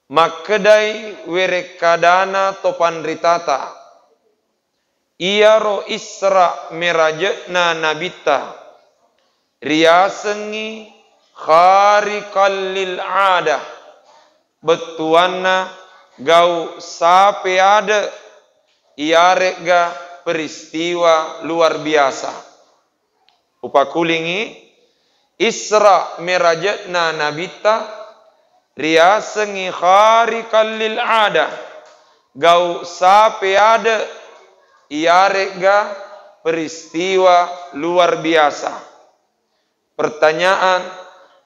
Makedai werekadana topan ritata. Ia ro Isra merajekna nabita. Riasengi khariqal lil adah. Betuanna gau sape ada. Iarega peristiwa luar biasa. Upakulingi Isra merajekna nabita. Riasengi khariqal lil adah. Gau sape ada. Iarega peristiwa luar biasa. Pertanyaan,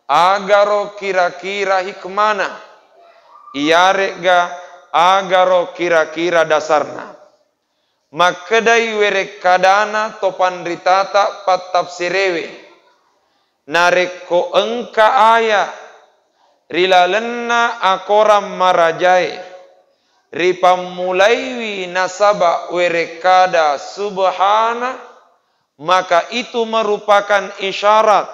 agaro kira-kira hikmana? Iarega agaro kira-kira dasarna. Makedai werekadana topan ritata pat tafsirewe. Nareko engka aya rilalenna akoram marajai. Ripamulaiwi nasaba werekada subhana, maka itu merupakan isyarat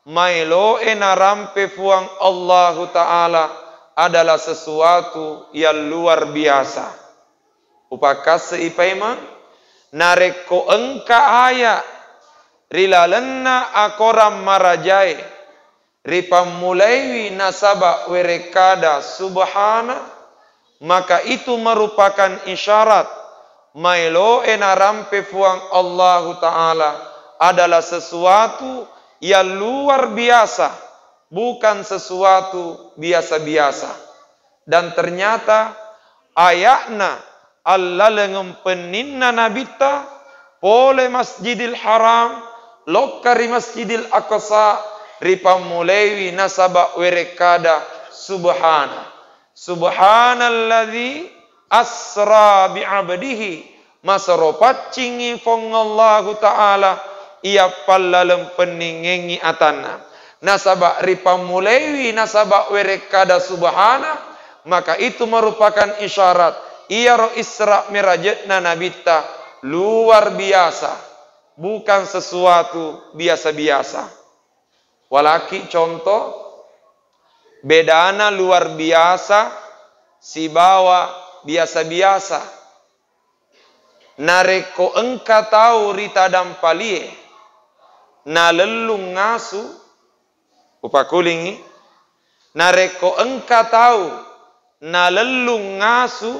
mailo enarampe fuang Allahu Ta'ala adalah sesuatu yang luar biasa. Upakas seipaiman nareko engka aya rilalenna akoram marajai ripamulaiwi nasaba werekada subhana, maka itu merupakan isyarat mailo enarampe fuang Allahu Ta'ala adalah sesuatu yang luar biasa, bukan sesuatu biasa-biasa. Dan ternyata ayatna Allah lengempeninna nabita pole Masjidil Haram lokari Masjidil Aqsa ripamulewi nasaba werekada subhana. Subhanalladzi asra bi'abdihi masaropat cingi fong Allahu Ta'ala ia pallalem peningengi atana. Nasaba ripamulewi nasaba werekada subhana, maka itu merupakan isyarat ia ro Isra merajekna nabita luar biasa, bukan sesuatu biasa-biasa. Walaki contoh bedana luar biasa, si bawa biasa-biasa. Nareko engka tahu rita dampalie, na lelung ngasu, upakulingi. Nareko engka tahu, na lelung ngasu,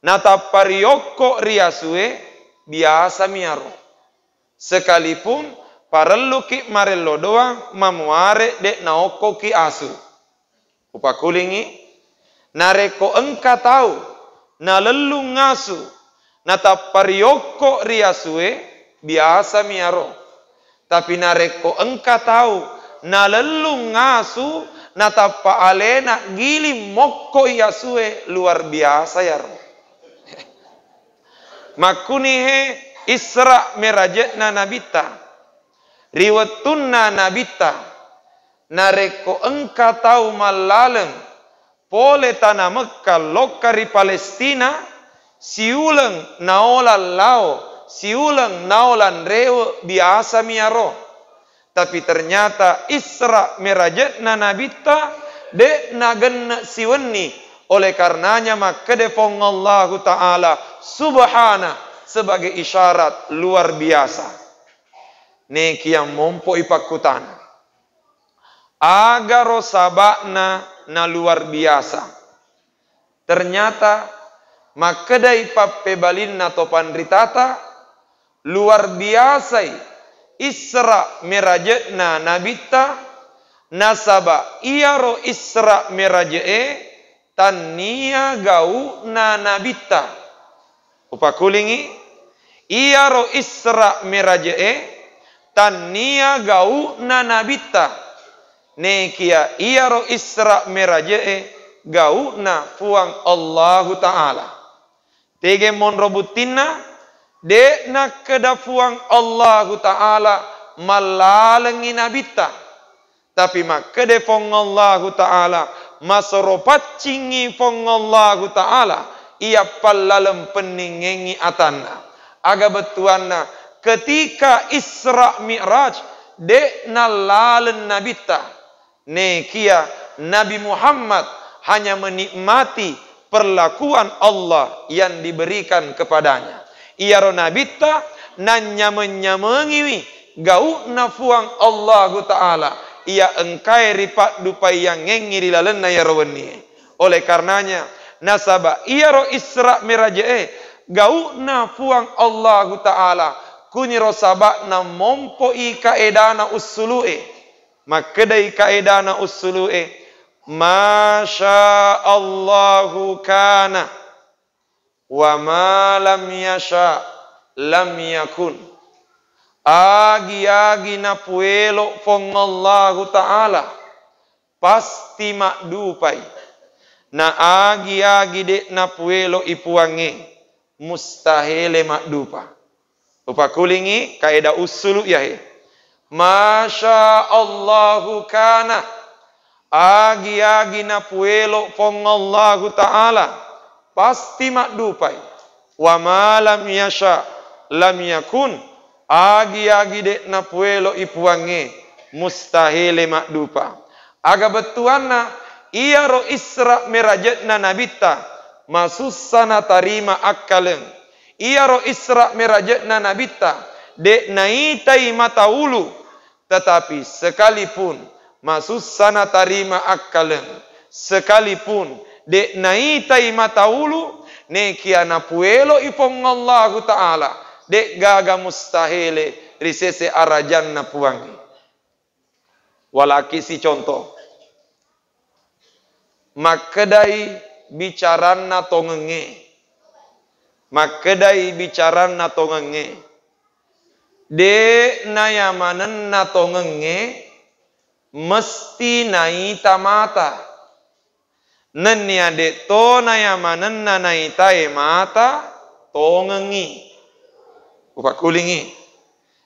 na taparioko riasue, biasa miaro. Sekalipun parelu ki marelo doang, mamuare dek naoko ki asu. Upakulingi, nareko engka tahu, na lelung ngasu, na taparioko riasue, biasa miaro. Tapi nareko engka tahu, na lelung ngasu, na tapa alena gili mokko iasue, luar biasa yaro. Makunihe Isra merajekna nabita, riwatunna nabita. Nareko engka tahu malaleng pole tanah Mekah lokari Palestina siulang naolan lao siulang naolan rewo biasa miaro. Tapi ternyata Isra merajekna nabita de nagen siwenni, oleh karenanya maka defong Allah Ta'ala subhana sebagai isyarat luar biasa. Neki yang mompo ipakutan agaro sabakna na luar biasa. Ternyata makedai pape balinna topan ritata luar biasa. Isra merajekna nabita nasaba iaro Isra merajee tania gau na nabita. Upakulingi iaro Isra merajee tania gau na nabita. Nekia iaro Isra merajee gauna fuang Allahu Ta'ala. Tege mon robutina de nak kedafuang Allahu Ta'ala malalengi nabita. Tapi mak kedefong Allahu Ta'ala masoropat cingi fong Allahu Ta'ala ia pallalem peningengi atana. Aga betuanna ketika Isra Mi'raj de nalalen nabita. Nekia Nabi Muhammad hanya menikmati perlakuan Allah yang diberikan kepadanya. Ia ronabita nan nyamen-nyamengiwi gau nafuang Allah Ta'ala. Ia engkai ripat dupai yang ngengiri lalenna ya rawani. Oleh karenanya nasaba ia ro Isra Miraje gau nafuang Allah Ta'ala. Kunyiro sabak na mompoi kaedana usulu'e. Makadai kaedana usulu'e. Masya Allahu kana. Wa ma lam yasha lam yakun. Agi-agi na puelo fong Allah Ta'ala. Pasti makdupai. Na agi-agi dek na puelo ipuange. Mustahile makdupa. Upakulingi kaidah usul ya he. Masya Allahu kana. Agi-agi na puelo fong Allah Ta'ala. Pasti makdupai. Wa ma lam yasha lam yakun. Agi-agi dek na puelo ipuange. Mustahile makdupa. Aga betuana. Ia ro Isra Mirajatna nabita. Masusana tarima akkaleng. Ia ro Isra Mirajatna nabita. Dek naitai mataulu. Tetapi sekalipun. Masusana tarima akkaleng. Sekalipun. Dek naitai mataulu. Nekiana puelo ipong Allah Ta'ala. Dek gaga mustahile. Risese arajan na puangi. Walaki si contoh. Makadai bicaranna tongenge. Makadai bicaranna tongenge. De nayamanen na tongenge. Mesti naita mata. Nenya de to nayamanen na naita mata. Tongengi. Upakulingi.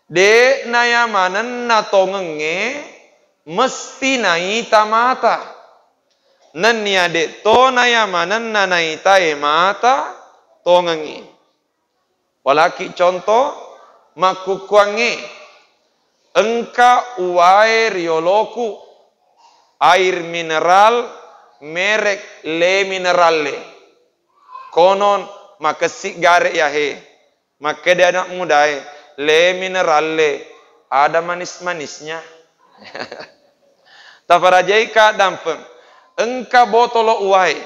De nayamanen na tongenge. Mesti naita mata. Nenya de to nayamanen na naita mata. Tongengi. Walaki contoh. Makukuange. Engka uai rioloku. Air mineral. Merek le minerale. Konon. Makasik gare ya he. Makede anak muda he. Le minerale. Ada manis-manisnya. Tafarajai ka dampeng. Engka botolo uai.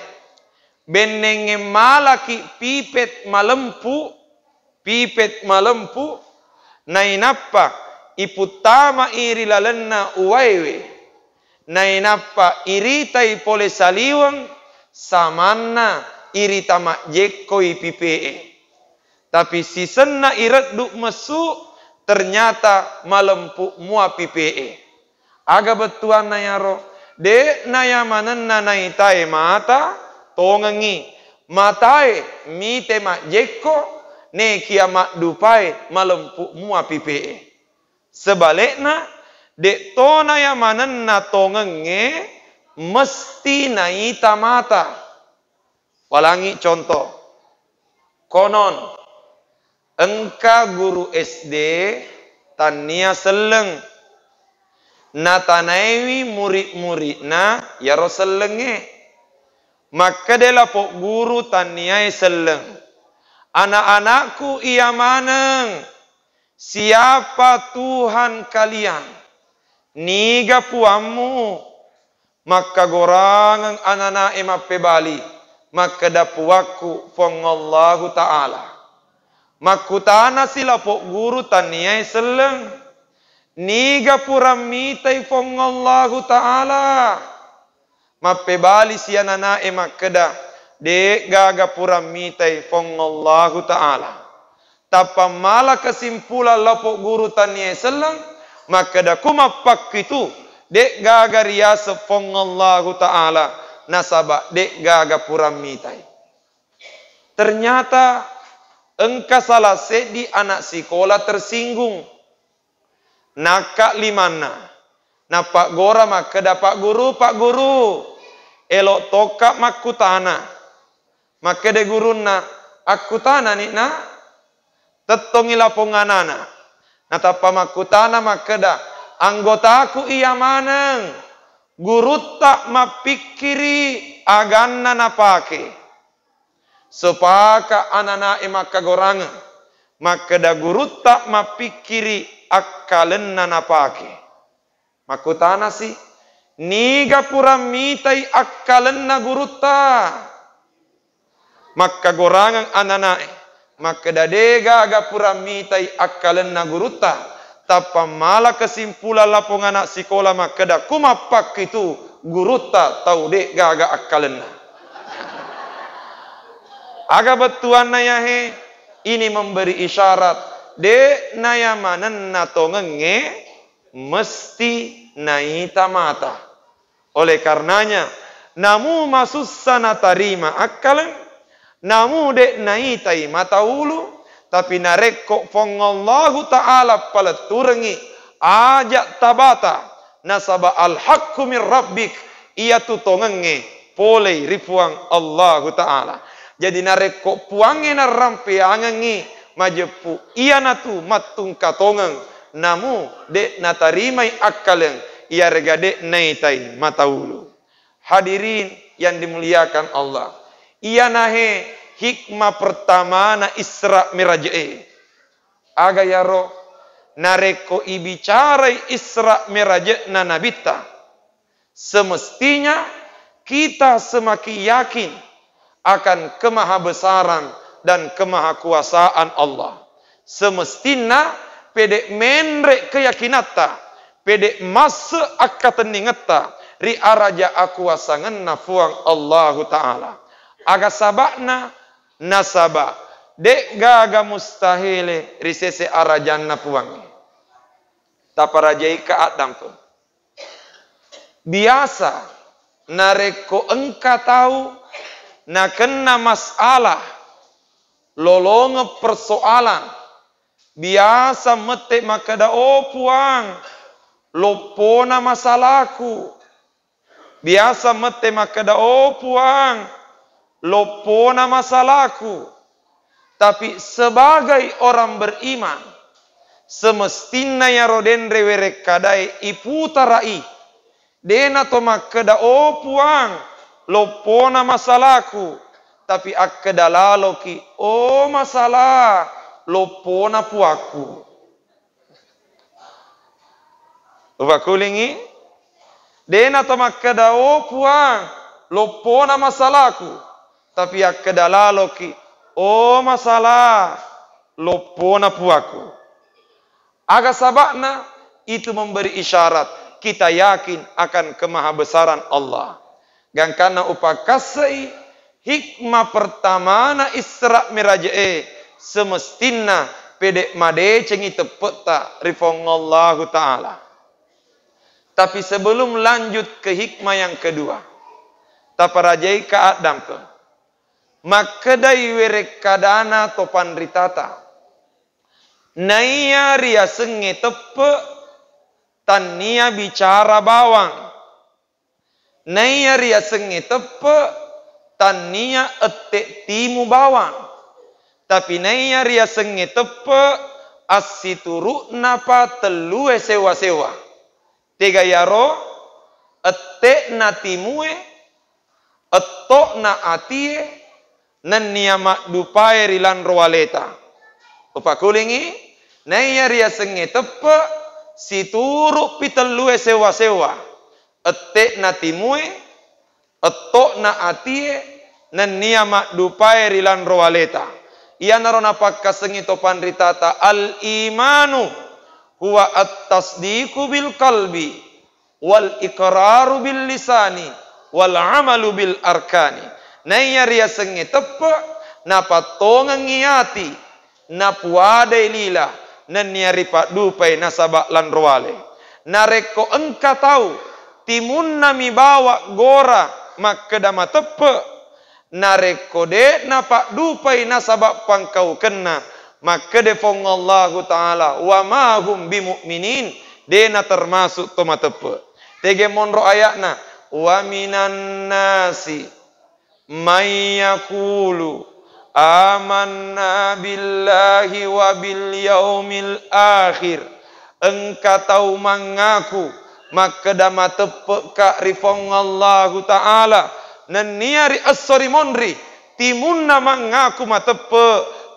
Benenge malaki pipet malempu. Pipet malempu. Nainapa iputama iri lalenna uwaiwe. Nainapa iritai pole saliwang. Samanna irita makjekoi pipee. Tapi sisenna ireduk mesu. Ternyata malempu mua pipee. Aga betuan nayaro. De nayamanen nanaitai mata. Tongengi. Matai. Mite makjeko. Ne kiamat dupai. Malempu mua pipee. Sebaliknya. Dek to nayamanen na tongenge. Mesti naita mata. Walangi contoh. Konon. Engka guru SD. Tania seleng. Natanaiwi murid-murid na. Yaro selenge. Maka dela pok guru taniai seleng. Anak-anakku ia maneng. Siapa Tuhan kalian? Niga puamu. Maka gorangang anak-anak emape bali. Maka dapuaku fong Allah Ta'ala. Makutana sila pok guru taniai seleng. Niga puramitai fong Allah Ta'ala. Mape bali siya nanae makeda. De gaga puramitai fong Allah Ta'ala. Tapa mala kesimpulan lapok guru taniai selang. Makeda kumapak itu. De gaga riasa fong Allah Ta'ala. Nasaba de gaga puramitai. Ternyata. Engka salah sedi anak sekolah tersinggung. Nakak limana. Na Pak Gora makeda Pak Guru. Elok tokak makutana. Makede guruna akutana ni na. Tetongi laponganana. Natapa makutana makeda. Anggotaku iya maneng. Guru tak mapikiri aganna napake sepaka anana maka goranga maka da gurutta mapikiri akkalenna napake makutana si niga pura mitai akkalenna gurutta maka gorangang anana maka da dega aga pura mitai akkalenna gurutta tapa mala kesimpulan lapong anak sekolah maka da kumapak itu gurutta tau dek gaga akkalenna aga betuan naya he ini memberi isyarat de naya manen nato ngenge mesti naita mata oleh karenanya namu masusana tarima akkalan namu de naitai mata ulu tapi nareko fongallahu ta'ala paleturengi ajak tabata nasaba al-haqqu min rabbik ia tu tongenge pole rifuang Allahu ta'ala jadi nareko puange na rampe angengi majepu ia natu matung katongeng namu de natarimai akkaleng ia regade naitai mataulu hadirin yang dimuliakan Allah ia nahe hikmah pertama na Isra Miraj'e aga yaro nareko ibicarai Isra Miraj' na nabita semestinya kita semakin yakin akan kemahabesaran dan kemahakuasaan Allah semestinya pede menrek keyakinata pede masa akateningeta ri araja akuasangan nafuang Allahu Ta'ala aga sabakna nasaba dek gaga mustahile risese arajan nafuang taparajai ka adam pun biasa nareko engka tahu na kena masalah lolonge persoalan biasa mete makada puang lopona masalahku biasa mete makada puang lopona masalahku tapi sebagai orang beriman semestinya ya roden rewere kadai iputarai dena to makada puang lopona masalahku tapi akkedalaloki masalah lopona puaku ubakulingi dena to makada puang lopona masalahku tapi akkedalaloki masalah lopona puaku aga sabakna itu memberi isyarat kita yakin akan kemahabesaran Allah gang kana upakasai hikmah pertama na Isra Miraj'e semestina pedek made cengi tepeta rifongallahu ta'ala tapi sebelum lanjut ke hikmah yang kedua taparajai ka adam ke makadai werekadana topan ritata naya ria senge tepe tania bicara bawang naya ria senge tepe tania etek timu bawang tapi naya ria senge tepe asituru napa telue sewa-sewa tiga yaro etek na timue etok na atie nan niamak dupai rilan roaleta upakulingi naya ria senge tepe situru pitelue sewa-sewa etek na timue etok na atie nan niamak dupai rilan roaleta ia narona pakka sengi topan ritata al imanu huwa at-tasdiqu bil qalbi wal iqraru bil lisani wal amalu bil arkani naya ria sengi tepe napa tongang ngiati napuade lila nan niari pak dupai nasabak lan roale nareko engka tahu timun nami bawa gora makkedama tepe nareko de napak dupai nasabak pangkau kena makkede fongallahu ta'ala wa ma hum bimu'minin dena termasuk toma tepe tege monro ayatna wa minan nasi may yaqulu amanna billahi wa bil yaumil akhir engka tahu mengaku maka dama tepe ka rifongallahu ta'ala Naniari asori monri. Timunna mengaku matepe.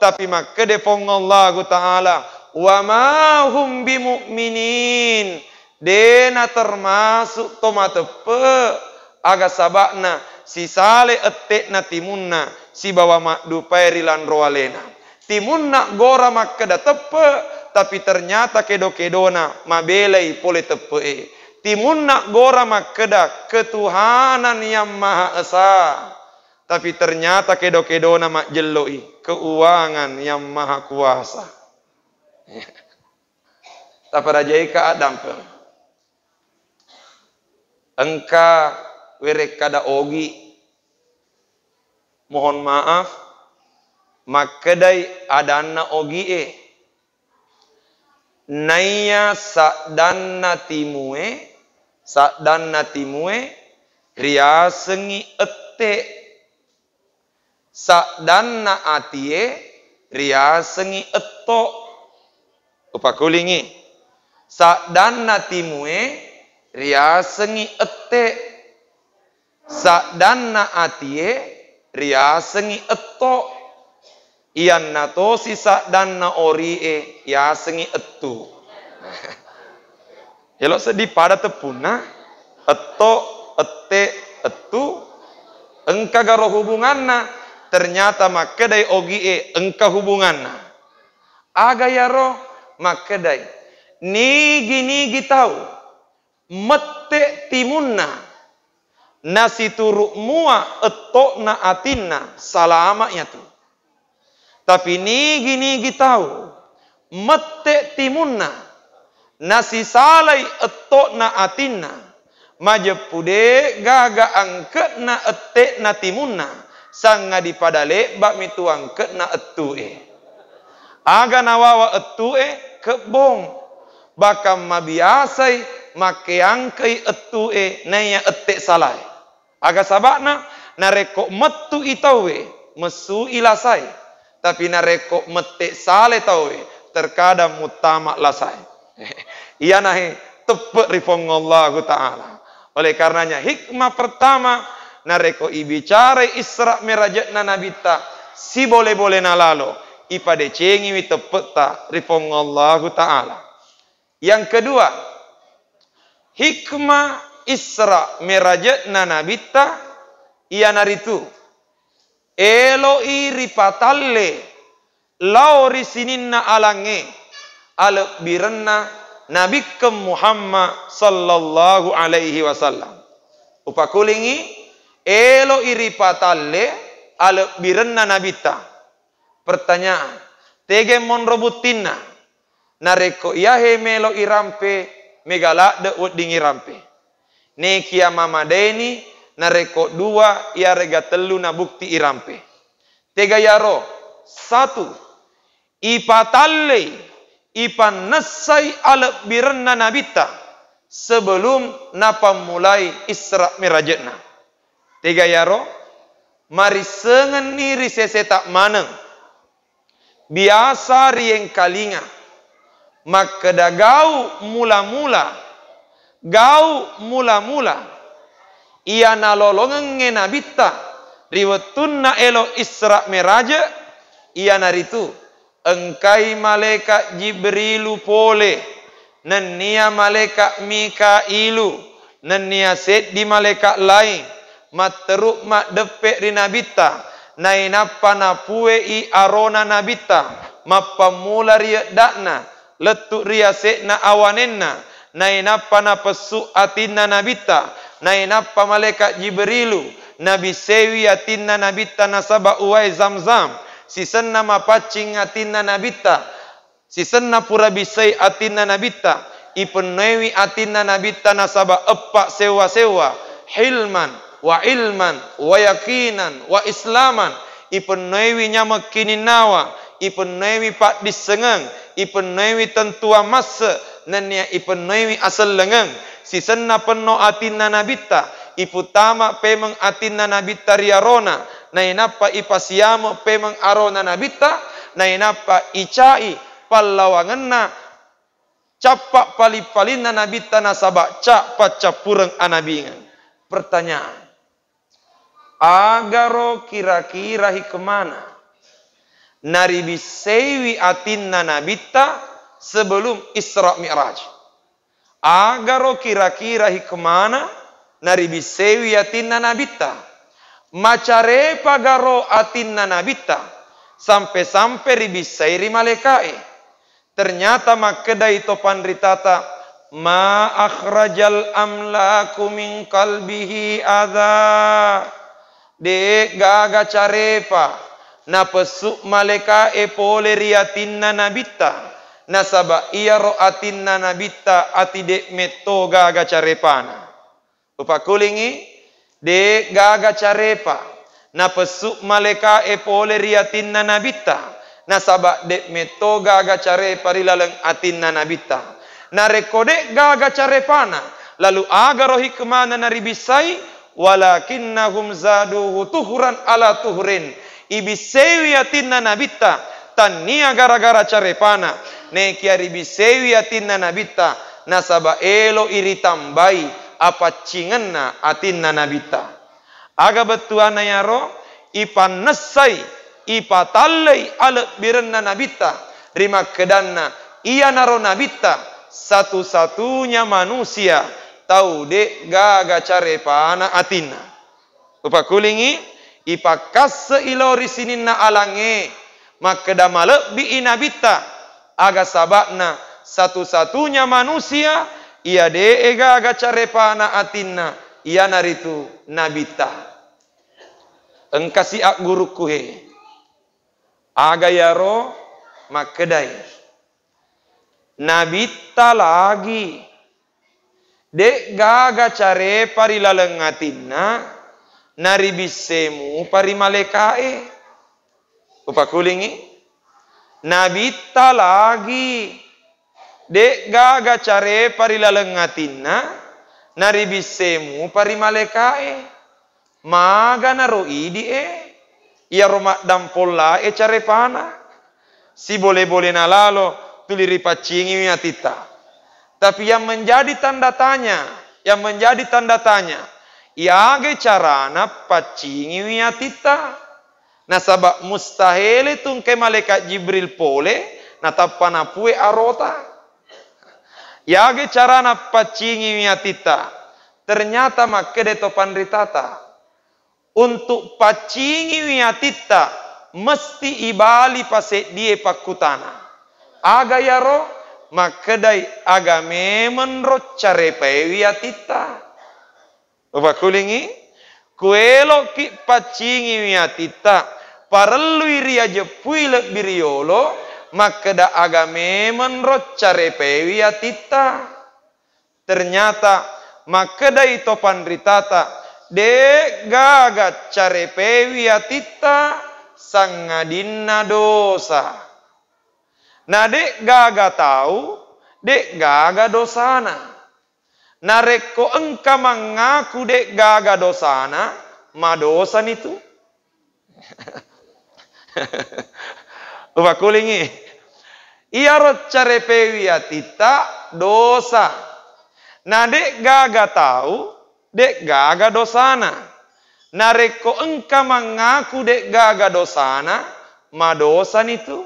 Tapi makede Allah Ta'ala. Wa ma hum bimu'minin. Dena termasuk tomatepe. Aga sabakna. Si sale etek na timunna. Si bawa makdu pairi lan roalena. Timunna gora makeda tepe. Tapi ternyata kedo-kedona. Mabelai pole tepe. Timunna gora makeda ketuhanan yang maha esa. Tapi ternyata kedo-kedona mak jeloi keuangan yang maha kuasa. Tak perajai ka Adam pe. Engka werek kada ogi. Mohon maaf. Makedai adanna ogi Naya sakdanna timue. Sakdanna timue. Riasengi ete. Sakdanna atie. Riasengi eto. Upakulingi. Sakdanna timue. Riasengi ete. Sakdanna atie. Riasengi eto. Iyan nato si sakdanna orie. Riasengi etu. Elok sedih pada tepuna. Eto, ete, etu. Engka garo hubunganna. Ternyata makedai ogie engka hubunganna. Aga yaro makedai. Nigi tahu. Mette timunna. Nasi turuk mua etokna atinna. Salamaknya tu. Tapi nigi tahu. Mette timunna. Nasi salai etokna atinna. Majepude gaga angketna etekna timunna. Sanga dipadale bak mituang ketna etue. Aga nawawa etue kebong. Bakam mabiasai make angkai etue naya etek salai. Aga sabakna nareko metu itawe mesu ilasai. Tapi nareko metek sale tawe terkadang mutamak lasai. Iya nahi tepek rifong Allah Ta'ala. Oleh karenanya hikmah pertama nareko ibicara Isra Mirajatna nabita si boleh-boleh nalalo ipade cengi wi tepeta rifong Allah Ta'ala. Yang kedua, hikmah Isra Mirajatna nabita ia naritu eloi ripatalle lauri sininna alange alep birenna Nabi Muhammad sallallahu alaihi wasallam. Upakulingi elo iri patalle ale birenna nabita. Pertanyaan, tege mon robutinna. Nareko yahe melo irampe megala de udingi rampe. Ne kia mama deni nareko dua ya rega telu na bukti irampe. Tega yaro satu ipatalle ipan nesai ale birenna nabita sebelum napa mulai Isra Mirajatna. Tiga yaro, mari sengen niri sesetak maneng. Biasa rieng kalinga. Makeda gau mula-mula. Ia nalolongen nabita. Riwetunna elo Isra Miraja. Ia naritu. Engkai malaikat Jibrilu pole. Nenia malaikat Mikailu. Nenia set di malaikat lain. Materuk mak depek ri nabita. Nainapa napue i arona nabita. Mapa mula riak dakna. Letuk ria sekna awanenna. Nainapa napesu atinna nabita. Nainapa malaikat Jibrilu. Nabi sewi atinna nabita nasaba uai zamzam. Sisenna mapacing atinna nabita. Sisenna pura bisai atinna nabita. Ipenewi atinna nabita nasaba epak sewa-sewa. Hilman. Wa ilman, wa yakinan, wa islaman. Ipenewi nyamak kininawa. Ipenewi pak disengeng. Ipenewi tentua masa. Nenya ipenewi asal lengeng. Sisenna penuh atinna nabita. Iputama pemeng atinna nabita riarona. Nainapa ipasiamo pemeng arona nabita. Nainapa icai palawangenna. Capak palipalina nabita nasabak cak pacapureng anabingan. Pertanyaan. agaro kira-kira hikmana nari bisewi atinna nabita sebelum Isra Mi'raj. Agaro kira-kira hikmana nari bisewi atinna nabita macare pagaro atinna nabita sampai-sampai ribisai rimalekai. Ternyata makedai topan ritata ma akhrajal amlaku min qalbihi adha de gaga carepa na pesuk maleka pole riatinna nabita nasaba iya roatinna nabita ati de meto gaga carepana upakulingi de gaga carepa na pesuk maleka pole riatinna nabita nasaba de meto gaga carepa rilaleng atinna nabita na rekode gaga carepana lalu agaro hikmana naribisai walakinnahum zaduhu tuhuran ala tuhurin ibisewi atinna nabita tania gara-gara carepana ne kiari bisewi atinna nabita nasaba elo iri tambai apa cingenna atinna nabita aga betuana yaro ipan nesai ipa tallai ala birenna nabita rima kedanna iya naro nabita satu-satunya manusia tahu de gaga carepana atina upakulingi ipakas seilori sininna alange makeda malek bi inabita aga sabakna satu-satunya manusia ia de gaga carepana atina ia naritu nabita engkasi ak guruku he aga yaro makedai nabita lagi dek gaga care pari lalengatinna naribisemu pari malekae upakulingi nabita lagi dek gaga care pari lalengatinna naribisemu pari malekae maga naroidi ia romak dampolla care pana si boleh-boleh nalalo tuliri pacingi miatita. Tapi yang menjadi tanda tanya, iage carana pacingi miatita. Nasaba mustahil tungke malaikat Jibril pole, natapana pue arota. Iage carana pacingi miatita. Ternyata makede topan ritata. Untuk pacingi miatita, mesti ibali pasek die pakutana. Aga yaro makedai aga memang carepe wiatita upakulingi kuelo ki pacingi wiatita parelui ria jepui lek biriolo makeda aga memang carepe wiatita ternyata makedai topan ritata de gaga carepe wiatita sangadinna dosa. Nah dek gaga tahu, dek gaga dosana. Nareko engka mengaku dek gaga dosana, ma dosan itu. Upakulingi. Ia rocarepe wiatita dosa. Nah dek gaga tahu, dek gaga dosana. Nareko engka mengaku dek gaga dosana, ma dosan itu.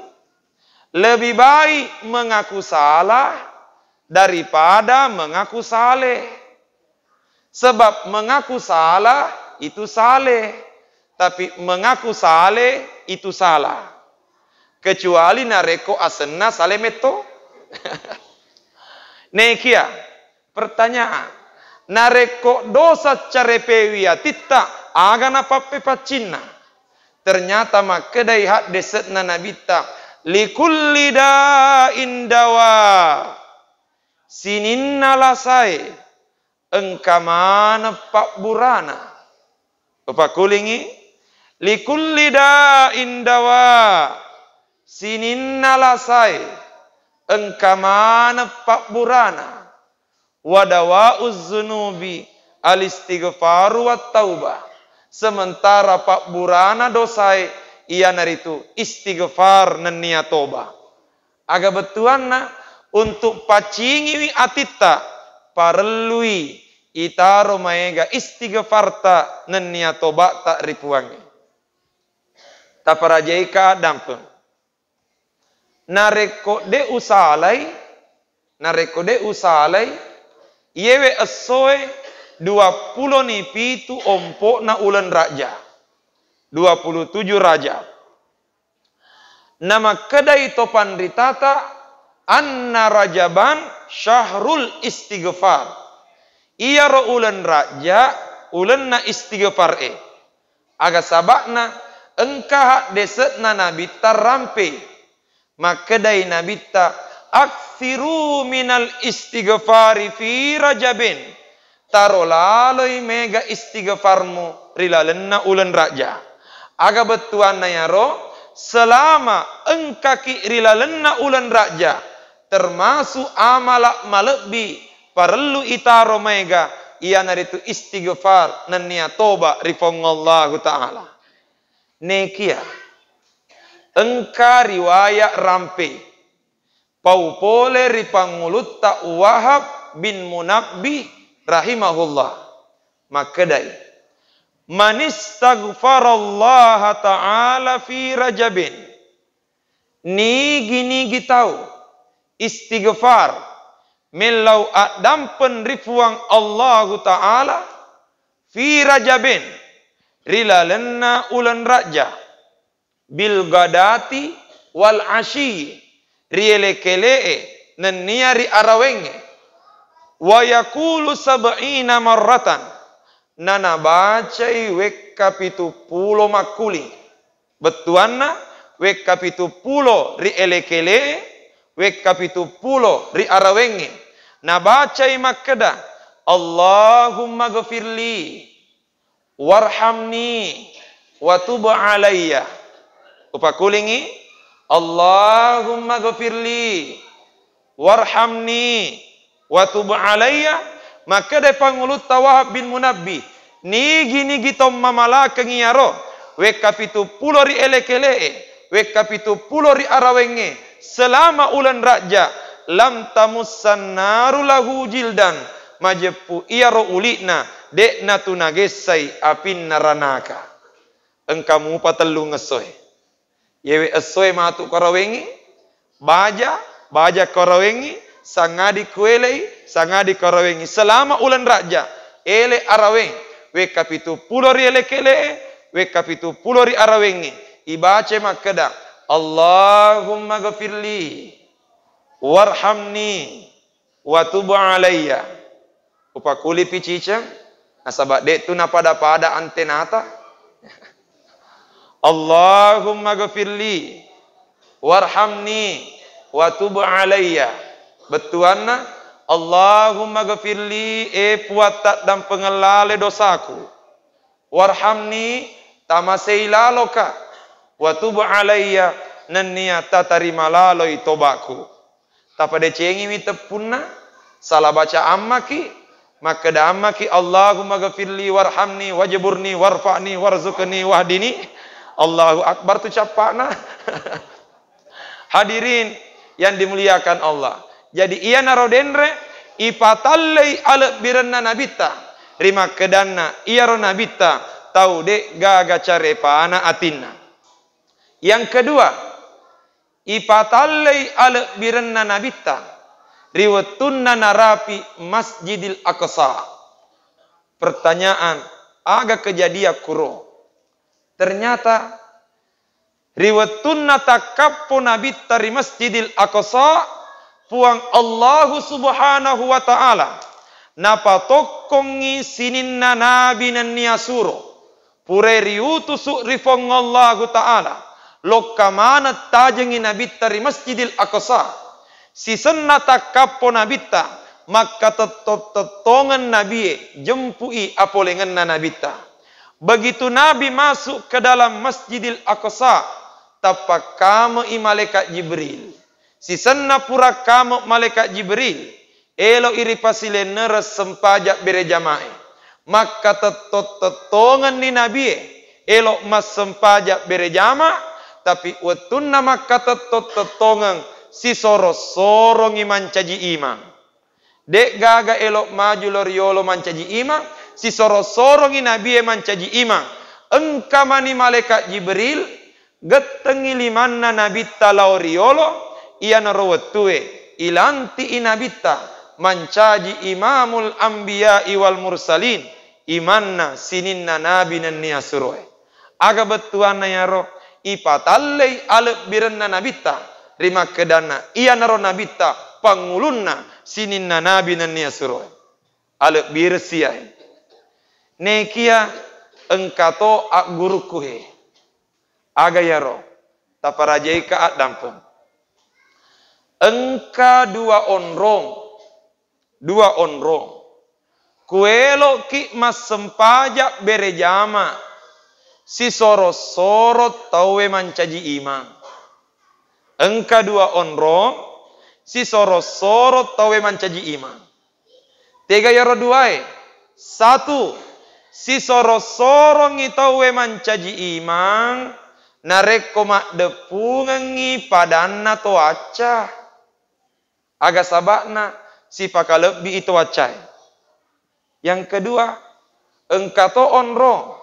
Lebih baik mengaku salah daripada mengaku saleh. Sebab mengaku salah itu saleh. Tapi mengaku saleh itu salah. Kecuali nareko asenna saleh meto. Nekia, pertanyaan. Nareko dosa carepe wiatita agana pape pacinna. Ternyata makedai hak desetna nabita. Likulli da'in dawa sininna lasai engkamana pak burana upakulingi likulli da'in dawa sininna lasai engkamana pak burana wadawa uzzunubi alistighfaru wat taubah sementara pak burana dosai ia naritu istighfar dan niat toba. Aga betuanna untuk pacingi atita parelui itaro maega istighfarta nenia toba tak ripuangi. Taparajaika dampeng. Nareko de usalai, yewe asoe 20 ni pitu ompok na ulan raja. 27 raja. Nama kedai topan ritata anna rajaban syahrul istighfar. Iya ro ulan raja, ulan na istighfar Aga sabakna engkah deset na nabi tarampe. Makedai nabi ta akthiru minal istighfari fi rajabin. Taro laloi mega istighfarmu rilalenna ulan raja. Aga betuan na yaro selama engkaki rilalenna ulan raja termasuk amalak malebi perlu itaro mega ia naritu istighfar nania toba rifongallahu ta'ala. Nekia engka riwayat rampe pau pole ripangulut ta Wahab bin Munabbih rahimahullah. Makedai man istaghfarallaha ta'ala fi rajabin. Nigi tahu istighfar melau adampen rifuang Allah ta'ala fi rajabin rilalenna ulan raja bil gadati wal asyi rielekelee neniari arawenge wa yakulu sab'ina marratan nana bacai wekapitu pulo makuli betuanna wekapitu pulo ri elekele wekapitu pulo ri arawenge na bacai makeda Allahumma ghafirli warhamni wa tub alayya. Upakulingi Allahumma ghafirli warhamni wa tub alayya. Maka de pangulut Wahab bin Munabbih nigi tom mamala kengiaro wekapitu pulo ri elekele wekapitu pulo ri arawenge selama ulan raja lam tamussan naru lahu jildan majepu iaro ulina dek natunagesai apin naranaka. Engkamu patelu ngesoy yewe esoy matu karawengi baja karawengi sangadi kuelei sangadi karawengi selama ulan raja ele araweng wekapitu pulo ri elekele wekapitu pulo ri arawengi ibace makeda Allahumma ghafirli warhamni wa tub alayya. Upakuli picicang nasabak dek tu napada antenata Allahumma ghafirli warhamni wa tub alayya. Betuanna Allahumma ghafirli puatak dan pengelale dosaku warhamni tamaseilaaloka wa tub alayya nenia tatarima laloi tobaku. Tapade cengi mi tepunna salah baca ammaki maka da ammaki Allahumma ghafirli warhamni wajburni warfa'ni warzuqni wahdini. Allahu akbar tu capakna. Hadirin yang dimuliakan Allah. Jadi ia narodenre ipatallai ala biranna nabita rima kedanna ia ro nabita tahu de gaga carepa ana atinna. Yang kedua ipatallai ala biranna nabita riwatunna narapi Masjidil Aqsa. Pertanyaan aga kejadian kuro. Ternyata riwatunna takappo nabita ri Masjidil Aqsa puang Allah subhanahu wa ta'ala napa tokongi sininna nabi nania suro pure riutusu rifong Allah ta'ala lokamana tajengi nabita ri Masjidil Aqsa sisenna takappo nabita maka tetongan nabi jempui apolengan nabita. Begitu nabi masuk ke dalam Masjidil Aqsa tapak kamu malaikat Jibril sisenna pura kamu malaikat Jibril elo iri pasile neres sempajak berejamae maka tetongan ni nabi elo mas sempajak berejama tapi wetunna maka tetongan si sorong iman caji iman Dek gaga elok maju loriolo mancaji imang, si soro-sorongi nabi mancaji imang. Engka mani malaikat Jibril, getengi limanna nabitta lauriolo, ia narawatue, ilanti inabitta, mancaji imamul anbiya wal mursalin, imanna sininna nabi nanniya suroe. Aga betuana ya roh, ipatallei alep birenna nabitta, rima kedana, ia naro nabitta, pangulunna, sininna nabi nanniya suroe. Alep birsiai. Nekia, engkato ak guruku he. Aga ya roh, taparajai ka ak dampeng. Engka dua onrong. Kuelo ki mas sempajak berejama. Si soro-soro tawe mancaji imang. Engka dua onrong. Si soro-soro tawe mancaji imang. Tiga ya roh duae. Satu. Si soro-soro ngitawe mancaji imang. Nareko mak depungengi padanna to acah. Aga sabakna si pakalebi itu acai. Yang kedua, engkato onro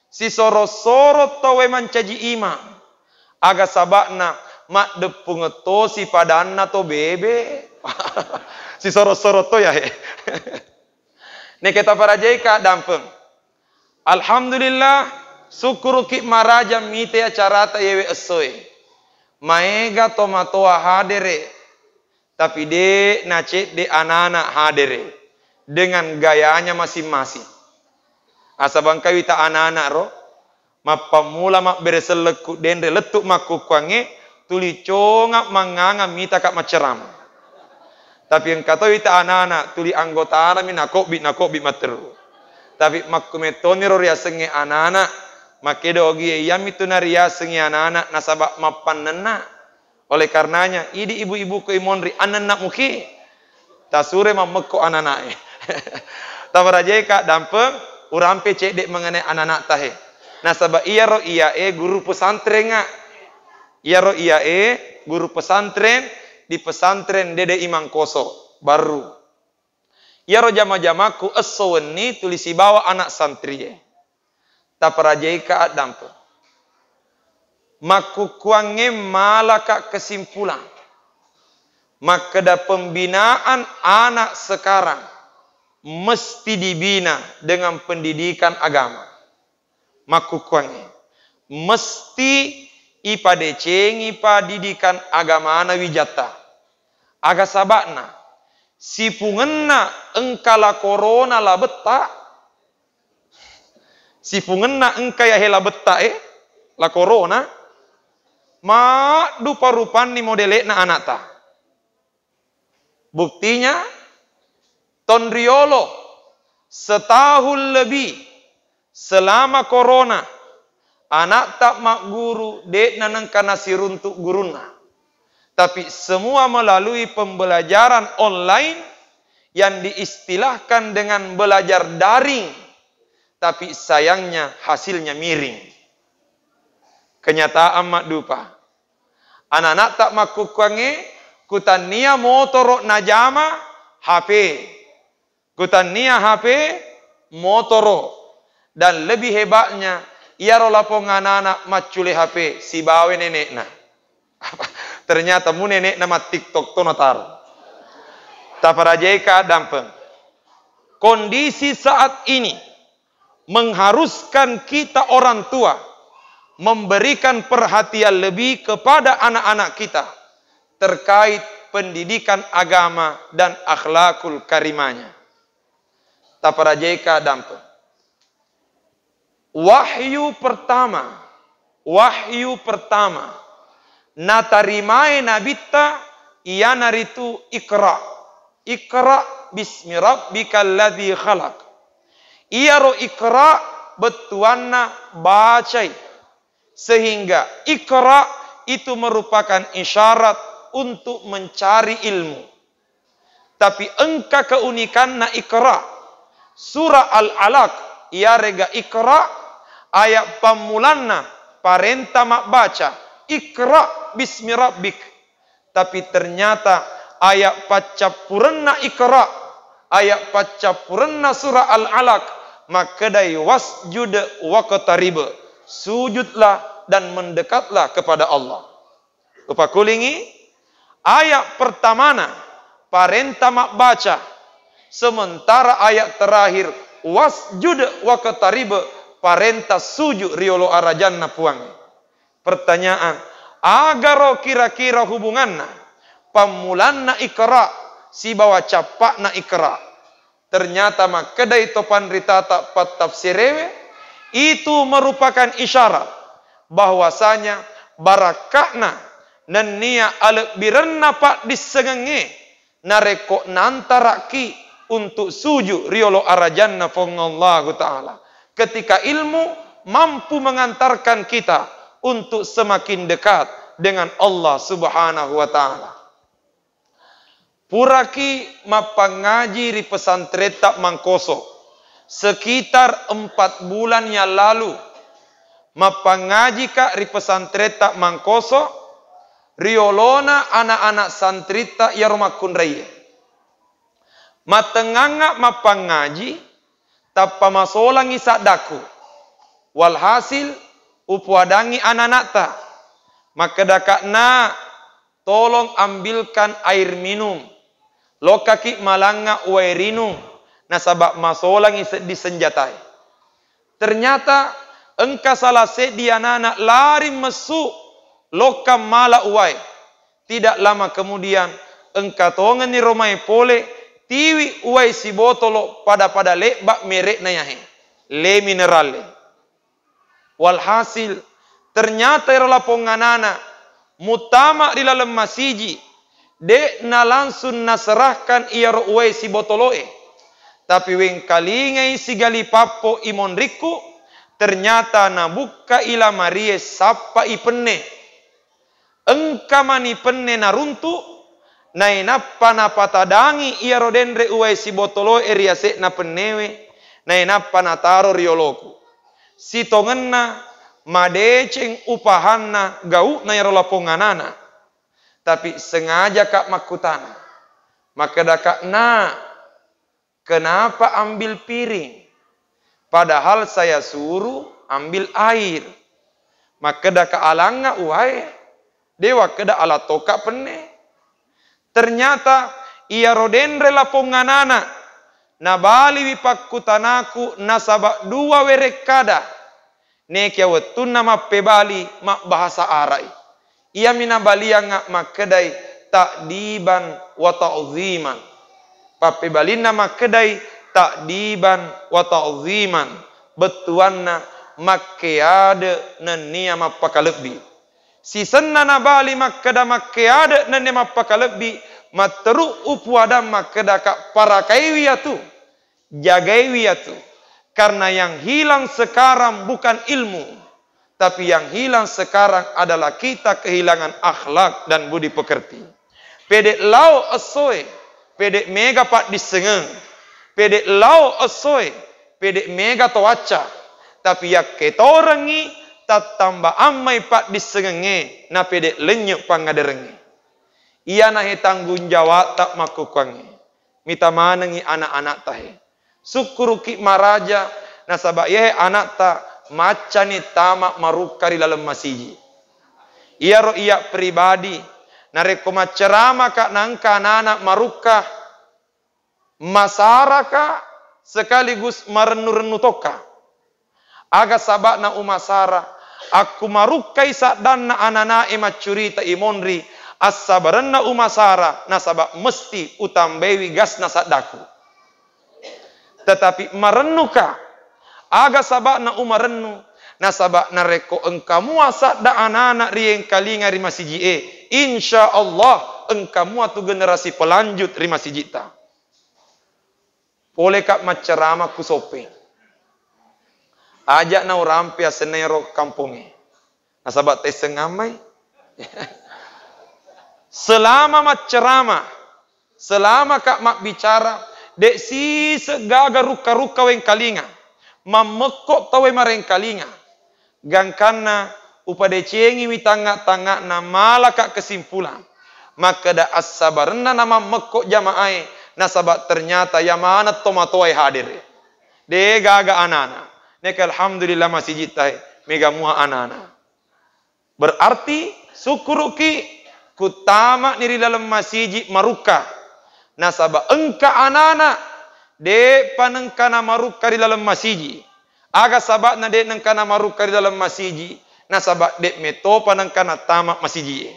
si soro-soro tawe mancaji imang. Aga sabakna mak depungeto si padanna to bebe. Si soro-soro to ya he. Nek kita parajai ka dampeng. Alhamdulillah, syukur ki maraja mite acara ta yewe esoe. Maega tomatoa hadere. Tapi de nacet de anak-anak hadere. Dengan gayanya masing-masing. Asa bangkai wita anak-anak roh. Mapamula mak bereselekuk dendre letuk maku kuange. Tuli congak manganga mita kak maceram. Tapi yang kata wita anak-anak. Tuli anggota anak nakobit materu. Tapi makku metoni ro riasenge anak-anak. Makedo ogi yam itu nariasenge anak-anak nasabak mapan nena. Oleh karenanya, idi ibu-ibu ke imonri anak-anak muki. Tasure mamekko anak-anak. Tabarajai kak dampeng, urampe cedek mengenai anak-anak tahe. Nasabak iya ro iya guru pesantren nga. Iya ro iya guru pesantren di pesantren Dede Imang Koso baru. Iya ro jama-jamaku esoweni tulisi bawa anak santri. Tabarajai kak dampeng. Maku kuange malaka kesimpulan. Makada pembinaan anak sekarang mesti dibina dengan pendidikan agama. Maku kuange mesti ipa decengi pa didikan agama ana wijata. Aga sabakna si pungenna engkala corona la betta. Si pungenna engkaya hela betta la corona. Ma dupa rupan ni modele na anak ta. Buktinya Tondriolo setahun lebih selama corona anak tak mak guru dek nanang kana siruntuk guruna. Tapi semua melalui pembelajaran online yang diistilahkan dengan belajar daring. Tapi sayangnya hasilnya miring. Kenyataan mak dupa. Anak-anak tak makukange kutania motor najama HP. Kutania HP motoro. Dan lebih hebatnya ia rolapong anak-anak macule HP si bawe nenekna. Ternyata mu nenek nama TikTok to notar. Taparajai ka dampeng. Kondisi saat ini mengharuskan kita orang tua memberikan perhatian lebih kepada anak-anak kita terkait pendidikan agama dan akhlakul karimanya. Taparajai ka dampeng. Wahyu pertama natarimai nabita ia naritu ikra. Ikra bismi rabbikal ladzi khalaq. Ia ro ikra betuanna bacai. Sehingga ikra itu merupakan isyarat untuk mencari ilmu. Tapi engka keunikan na ikra. Surah Al-Alaq ia rega ikra ayat pamulanna parenta mak baca ikra bismi rabbik. Tapi ternyata ayat pacapurenna ikra ayat pacapurna surah Al-Alaq, makadai wasjud waqtarib, sujudlah dan mendekatlah kepada Allah. Upakulingi ayat pertamana parenta mak baca, sementara ayat terakhir wasjud waqtarib parenta sujud riolo arajanna puang. Pertanyaan, agaro kira-kira hubunganna pamulanna ikra si bawa capakna ikra. Ternyata makadai topan ritata pat tafsirewe itu merupakan isyarat bahwasanya barakahna nenia alek birenna pak disengenge nareko nantaraki untuk sujud riolo arajanna fongallahu ta'ala. Ketika ilmu mampu mengantarkan kita untuk semakin dekat dengan Allah subhanahu wa ta'ala. Puraki mapangaji di pesantren tak Mangkoso sekitar 4 bulan yang lalu. Mapangaji kak di pesantren tak Mangkoso riolona anak-anak santri tak ya rumah kunraya. Matenganga mapangaji tappa masolangi sadaku. Walhasil upuadangi anak-anak tak. Maka dakakna tolong ambilkan air minum. Lokaki malanga uairinum. Nasabak masolangi disenjatai. Ternyata engka salah sedia anak lari mesuk lokam mala uai. Tidak lama kemudian engka tongen ni romai pole tiwi uai si botolo pada lebak merek nayahe. Le minerale. Walhasil ternyata irola ponganana mutama di dalam masiji dek na langsung naserahkan ia uai si botoloe. Tapi weng kalingai si gali papo imon riku ternyata nabuka ila marie sapa ipenne. Engka mani penne naruntu nainappa na patadangi ia rodendre uai si botoloe riase na pennewe nainappa na taro rioloku. Si tongenna madeceng upahanna gau na yarola ponganana. Tapi sengaja kak makutana. Maka dakak na kenapa ambil piring? Padahal saya suruh ambil air. Maka dakak alanga uai. Dewa keda ala toka penne. Ternyata ia rodendre la ponganana. Nabali wipakutanaku nasabak 2 werek kada. Nekia wetun nama pebali mak bahasa arai. Ia minabalia ngak makedai takdiban wa ta'ziman. Papebalina makedai takdiban wa ta'ziman. Betuanna makkeade nenia mapakalebi. Si senna nabali makkeda makkeade nenia mapakalebi. Materu upuada makkeda kak parakaiwiyatu. Jagaiwiyatu. Karena yang hilang sekarang bukan ilmu. Tapi yang hilang sekarang adalah kita kehilangan akhlak dan budi pekerti. Pedek lau asoy, pedek mega pak disengeng. Pedek lau asoy, pedek mega toaca. Tapi ya ketorengi tak tambah amai pak disengenge. Na pedek lenyuk pangaderengi. Ia nahe tanggung jawab tak makukangi. Mita manengi anak-anak tahe. Syukuruki maraja nasabak ye anak tak macani tamak marukari dalam masiji. Ia ro iya pribadi nareko macerama kak nangka anak marukah masaraka sekaligus marenu-renu toka. Aga sabakna umasara aku marukai sadana anana emacurita imonri as-sabaranna umasara nasabak mesti utambewi gasna sadaku. Tetapi marenuka aga sabakna umarennu nasabak nareko engkamu asad da anak-anak rieng kalinga ri masiji insya Allah engkamu atu generasi pelanjut ri masiji ta. Boleh kak macerama kusope. Ajak na urampi asenero kampungi. Nasabak tesengamai. Selama macerama, selama kak mak bicara, dek si segaga ruka-ruka weng kalinga. Mamekok tawe mareng kalinga. Gangkana upade cengi witanga-tanga na malaka kesimpulan. Maka da as-sabarna nama mekok jamaai Nasabak ternyata ya mana tomatoy hadir. De gaga anana. Nek alhamdulillah masih jitai mega muha anana. Berarti syukuruki kutama niri dalam masjid maruka. Nasabak engka anana de panengkana maruka di dalam masjid. Aga sabak na de nengkana maruka di dalam masjid. Nasabak de meto panengkana tamak masjid.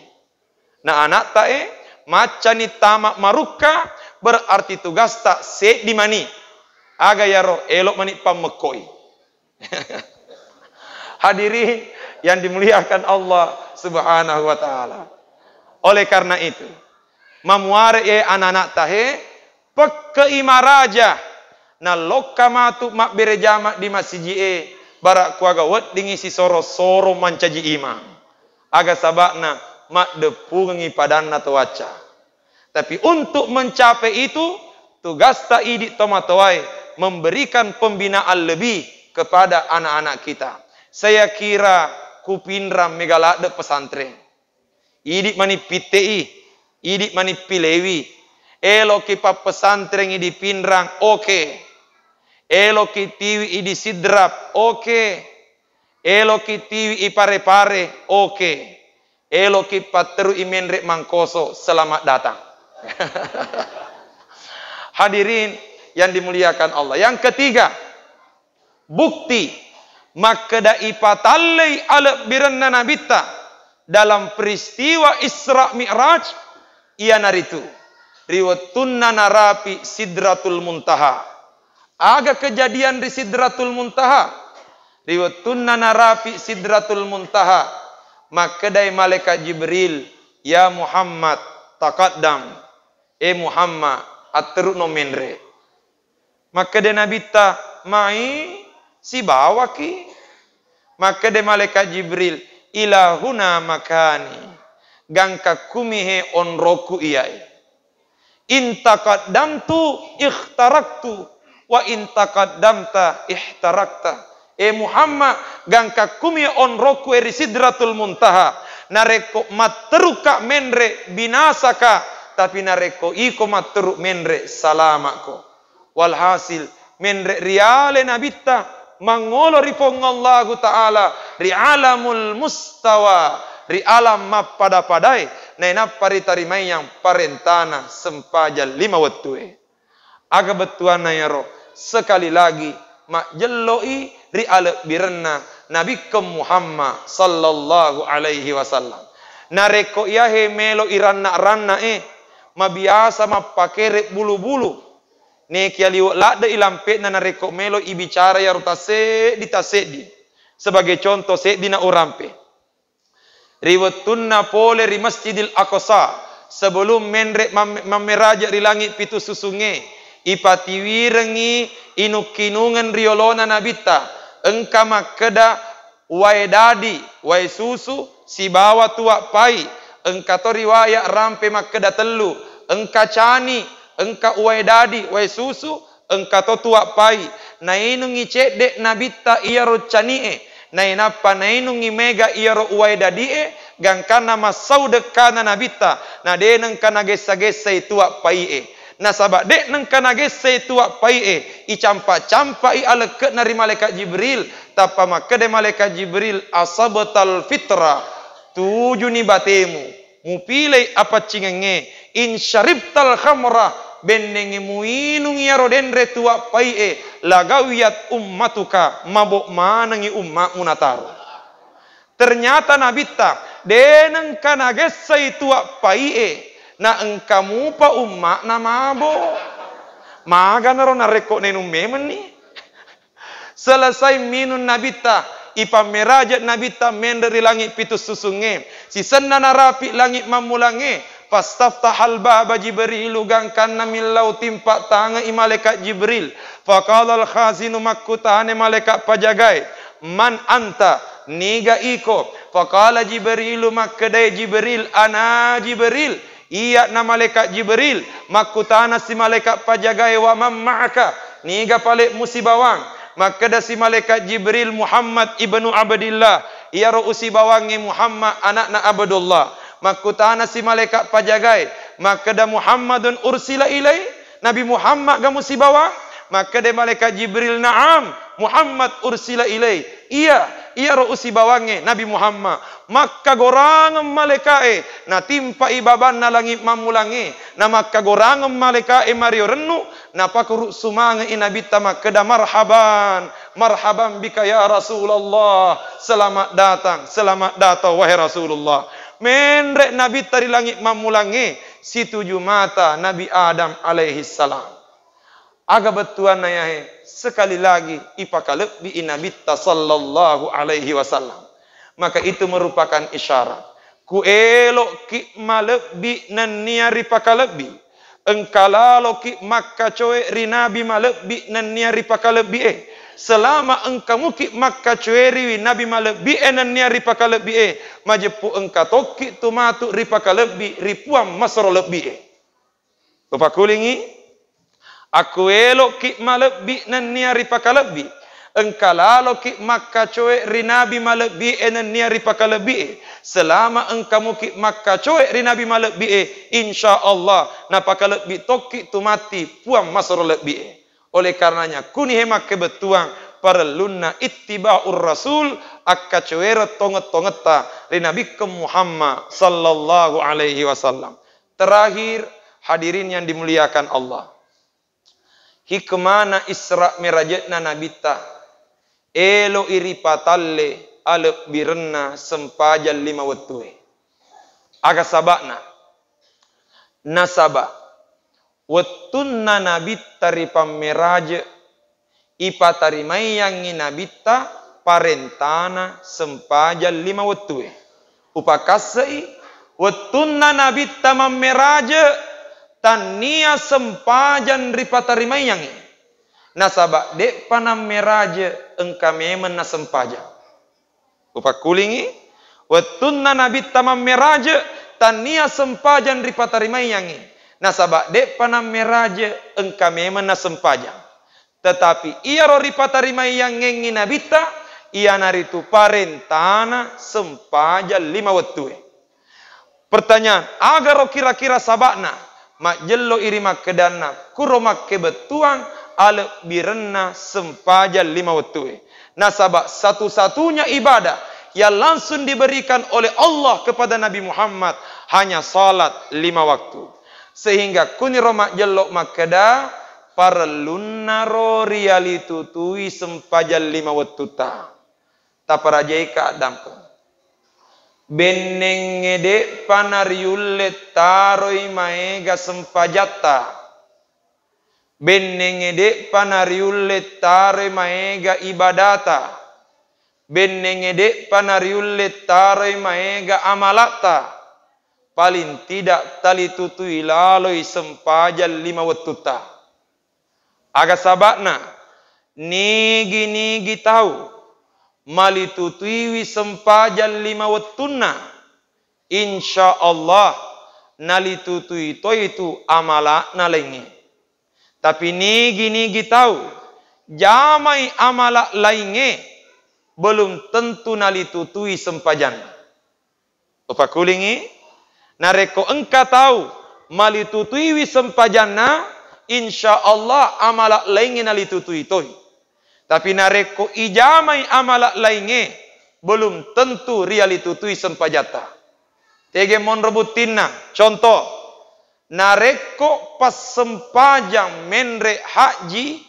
Na anak tae maca ni tamak maruka berarti tugas tak se di mani. Aga yaro elok mani pamekoi. Hadirin yang dimuliakan Allah Subhanahu wa taala. Oleh karena itu, mamuare anak-anak tahe peke imaraja na lokamatu mak berejama di masjid barak kuaga wet dingi si soro-soro mancaji imam. Aga sabakna mak depungi padanna tuaca. Tapi untuk mencapai itu tugas ta idik tomatowai memberikan pembinaan lebih kepada anak-anak kita. Saya kira kupinram megalade pesantren. Idik mani pitei, idik mani pilewi. Elo kipa pesantren idi pinrang, oke. Elo ki tiwi idi sidrap, oke. Elo ki tiwi i pare-pare, oke. Elo ki pateru imenrek mangkoso, selamat datang. Hadirin yang dimuliakan Allah. Yang ketiga, bukti makada ipatallai ala biranna nabita dalam peristiwa Isra Mi'raj ia naritu riwatunna narapi Sidratul Muntaha. Aga kejadian di Sidratul Muntaha. Riwatunna narapi Sidratul Muntaha. Makadai malaikat Jibril, ya Muhammad taqaddam. Muhammad atru no menre. Maka de nabita mai si bawa ki. Maka de malaikat Jibril ilahuna makani gangka kumihe onroku iyai. Intaqaddamtu ikhtaraktu wa intaqaddamta ihtarakta. Muhammad gangka kumihe onroku eri Sidratul Muntaha. Nareko materuka menre binasaka. Tapi nareko iko matru menre salamako. Walhasil menre riale nabita mangolo ripong Allah Ta'ala ri alamul mustawa ri alam pada padai naina paritarimai yang parentana sempajal 5 wattue. Aga betuan nayaro sekali lagi mak jelloi ri ala birenna Nabi Muhammad sallallahu alaihi wasallam. Nareko iahe melo iranna-ranna mabiasa mapakere bulu-bulu. Ne kia liwat lada ilampet na nareko melo ibicara ya rutase di tasedi. Sebagai contoh sedi na urampe. Riwatunna pole ri Masjidil Aqsa sebelum menrek mameraja ri langit pitu susunge. Ipatiwirengi inukinungan riolona nabita. Engka makeda wae dadi, wae susu si bawa tua pai. Engka to riwayat rampe makeda telu. Engka cani, engka uai dadi, uai susu, engka to tua pai. Nainungi cedek nabita iya ro canie. Nainapa nainungi mega iya ro uai dadie. Gangkana masau dekana nabita. Na de nengkana gesa-gesa tua pai Nasabak dek nengkana gesa tua pai icampa-campa i aleket nari malaikat Jibril. Tapa makede malaikat Jibril asabatal fitra. Tuju ni batemu mupilai apa cingenge in syaribtal khamra benenge muinung ya rodenre tua pai lagawiyat ummatuka mabok manangi ummat munataru. Ternyata nabita deneng kana gesai tua pai na engkamu pa ummat na mabok maga naro nareko nenum memen ni. Selesai minun nabita ipa merajat nabita menderi langit pitu susunge. Si senna narapi langit mamulange. Fastaftahal baba Jibrilu gangkan namillau timpak tanga i malaikat Jibril. Faqalal khazinu makkutane malaikat pajagai. Man anta niga iko. Faqala Jibrilu makkadai Jibril ana Jibril. Iya na malaikat Jibril. Makkutana si malaikat pajagai wa mamma'aka. Niga palik musibawang. Maka dasi malaikat Jibril Muhammad ibnu Abdillah. Ia ru'usi bawangi Muhammad anakna Abdullah. Makutana si malaikat pajagai. Maka da Muhammadun ursila ilai. Nabi Muhammad gamu si bawa, maka de malaikat Jibril na'am Muhammad ursila ilai. Iya ro usi bawange Nabi Muhammad. Maka gorang malaikat na timpa ibaban na langit mamulange. Na maka gorang malaikat mario renu na pakuru sumange inabita maka da marhaban bika ya Rasulullah. Selamat datang wahai Rasulullah. Menrek Nabi tari langit mamulange si tujuh mata Nabi Adam alaihi salam. Aga betuan nayahe sekali lagi ipakaleb bi inabita sallallahu alaihi wasallam. Maka itu merupakan isyarat. Ku elok ki malebbi nanniari pakalebbi. Engkalalo ki makka coe rinabi malebbi nanniari pakalebbi selama engkau muki makka coe riwi nabi malebbi nanniari pakalebbi majepu engka toki tumatu ripakalebbi ripuam masro lebbi Bapak kulingi aku elok ki malebbi nanniari pakalebbi. Engkalalo ki makka coe rinabi malebbi nanniari pakalebbi. Selama engkamu ki makka coe rinabi malebbi insyaallah na pakalebbi toki tu mati puam masro lebbi. Oleh karenanya kuni hemak kebetuang perlunna ittiba'ur rasul akka coe tonget-tongeta rinabi ke Muhammad sallallahu alaihi wasallam. Terakhir hadirin yang dimuliakan Allah. Hikmana Isra Mirajatna nabita elo iri patalle alep birna sempajal 5 wettue aga sabakna nasaba wettunna nabita ripam miraje ipatari mayangi nabita parentana sempajal 5 wettue upakasai wettunna nabita mammeraje tania sempajan ripatari mayangi nasaba dek panam meraje engkamemen na sempajan upakulingi watunna nabi tamam meraje tania sempajan ripatari mayangi nasaba dek panam meraje engkamemen na sempajan tetapi ia ro ripatari mayangi nabita ia naritu parentana sempajan 5 wettue. Pertanyaan agar ro kira-kira sabakna mak jello iri makedana kuro makke betuang ale birena sempajal 5 wettue. Nasabak satu-satunya ibadah yang langsung diberikan oleh Allah kepada Nabi Muhammad hanya salat 5 waktu. Sehingga kuni romak jello makeda parlunna ro rialitutui sempajal 5 wettuta. Taparajai ka dampung. Benengede panariulle taroi maega sempajata. Benengede panariulle taroi maega ibadata. Benengede panariulle taroi maega amalata. Paling tidak tali tutui laloi sempajal 5 wettuta. Aga sabakna nigi tahu mali tutuiwi sempajal 5 wettuna insyaallah nali tutui to itu amala nalenge. Tapi nigi tahu jamai amala lainge belum tentu nali tutui sempajan. Apa kulingi nareko engka tahu mali tutuiwi sempajanna insyaallah amala lainge nali tutui toy. Tapi nareko ijamai amala lainge belum tentu realitutui sempajata. Tege mon rebutinna contoh nareko pas sempajang menre haji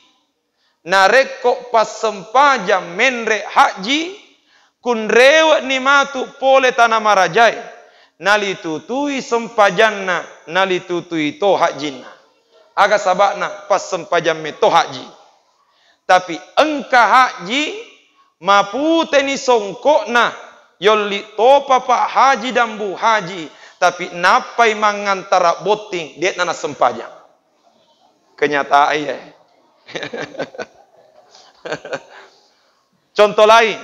nareko pas sempajang menre haji kunrewa ni matu pole tanah marajai nalitutui sempajanna nalitutui to hajinna aga sabakna pas sempajang me to haji. Tapi engka haji mapute ni songkok na yoli topa pak haji dan bu haji tapi napai mangantara boting dia nana sempajang kenyataan ya. Contoh lain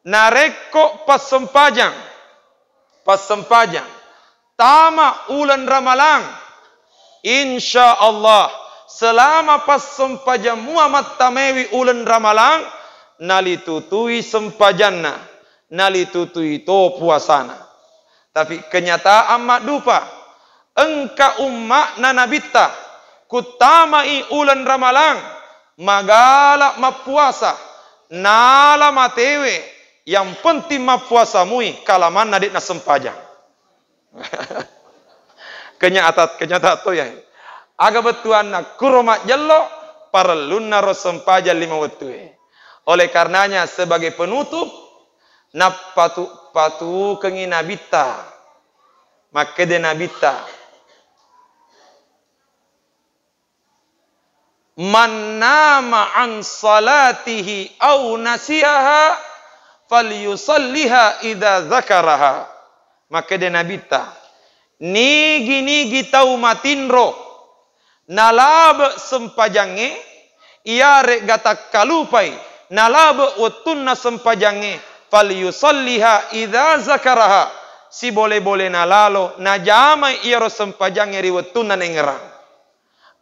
nareko pas sempajang tama ulan ramalang insyaallah selama pas sempajang Muhammad tamewi ulen ramalang nalitutui sempajanna nalitutui to puasana. Tapi kenyataan mak dupa engka umma na nabita kutamai ulan ramalang magala mapuasa nala matewe yang penting mapuasa mui kalaman nadit na sempajang. Kenyataan to ya. Aga betuan na kuromat jello parlunna ro sempaja 5 waktu. Oleh karenanya sebagai penutup na patu kengi nabita makede nabita man nama an salatihi au nasiyaha falyusalliha idza dzakaraha. Makede nabita nigi tau matinro nalab sempajange ia rek gata kalupai nalab watunna sempajange falyusalliha idza zakaraha si boleh nalalo najama ia ro sempajange riwatunna nengerang.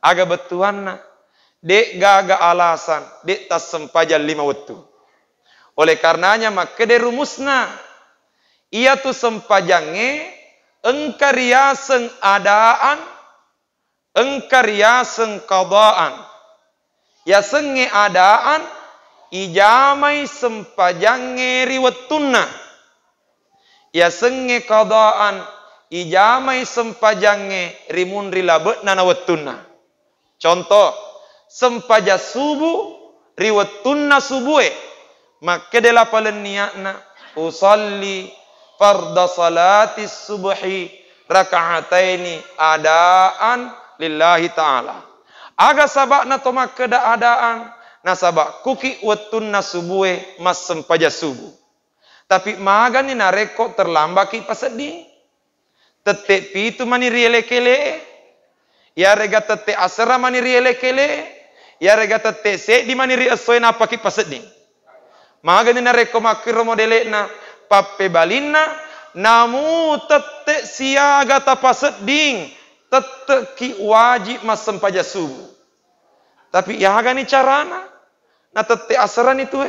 Aga betuanna dek gaga alasan dek tas sempaja 5 waktu. Oleh karenanya makede rumusna ia tu sempajange engkarya seng adaan engkarya seng qadaan ya senge adaan ijamai sempajange riwatunna ya senge qadaan ijamai sempajange rimun rilabetna na watunna. Contoh sempaja subuh riwatunna subuhe makadela palen niatna usalli farda salati subhi raka'ataini adaan lillahi ta'ala. Aga sabakna to makada adaan na sabak kuki watunna subuhe mas sempaja subuh. Tapi magani na rekod terlambaki pasedi. Tete pitu mani rielekele. Ya rega tete asra mani rielekele. Ya rega tete se di mani riasoy na paki pasedi. Magani na rekod makiro modelena pape balinna namu tete siaga tapaseding tete ki wajib mas sempaja subuh. Tapi ya gani carana na tete asran itu